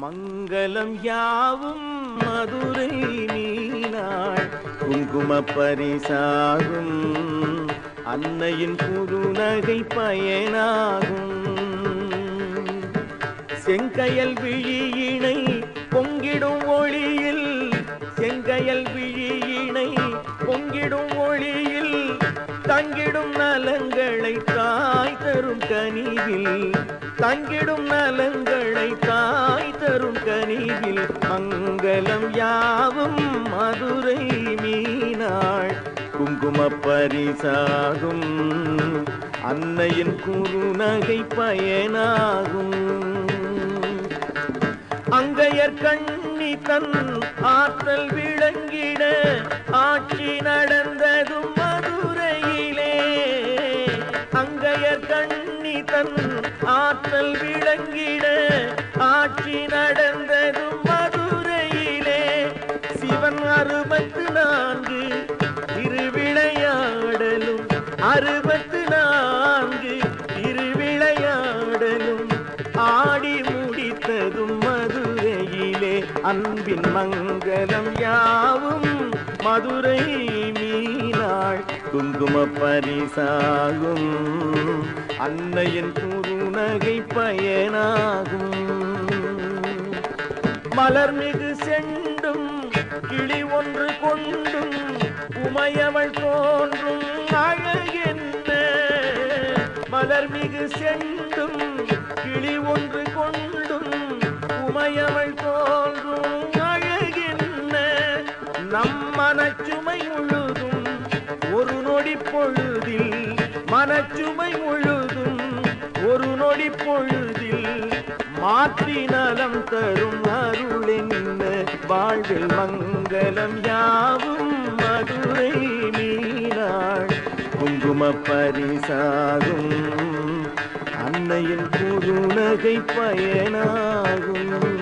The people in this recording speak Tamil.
மங்களம் யாவும் மதுரை மீனாள் குங்கும பரிசாகும் அன்னையின் குறுநகை பயனாகும் செங்கயல் விழியினை பொங்கிடும் ஒளியில் செங்கயல் விழியினை பொங்கிடும் ஒளியில் தங்கிடும் நலங்களை தாய் தரும் கனிவில் தங்கிடும் நலங்களை தாய் தரும் கனிவில் மங்களம் யாவும் மதுரை மீனாள் குங்கும பரிசாகும் அன்னையின் குறுநகை பயனாகும் அங்கையர் கண்ணி தன் ஆற்றல் விளங்கிட ஆட்சி நடந்ததும் மதுரையிலே அங்கையர் கண்ணி தன் ஆற்றல் விளங்கிட ஆட்சி நடந்ததும் மதுரையிலே சிவன் 64 திருவிளையாடலும் 64 திருவிளையாடலும் ஆடி முடித்ததும் மதுரையிலே அன்பின் மங்களம் யாவும் மதுரை மீனாள் குங்கும பரிசாகும் அன்னையின் குறுநகை பயனாகும் மலர்மிகு செண்டும் கிளி ஒன்று கொண்டும் உமையவள் தோன்றும் அழகென்ன மலர்மிகு செண்டும் கிளி ஒன்று கொண்டும் உமையவள் தோன்றும் அழகென்ன நம் மனச்சுமை முழுதும் ஒரு நொடி பொழுதில் மனச்சுமை முழுதும் ஒரு நொடி பொழுதில் மாற்றி நலம் தரும் அருளென்ன வாழ்வில் மங்களம் யாவும் மதுரை மீனாள் குங்கும பரிசாகும் அன்னையின் குறுநகை பயனாகும்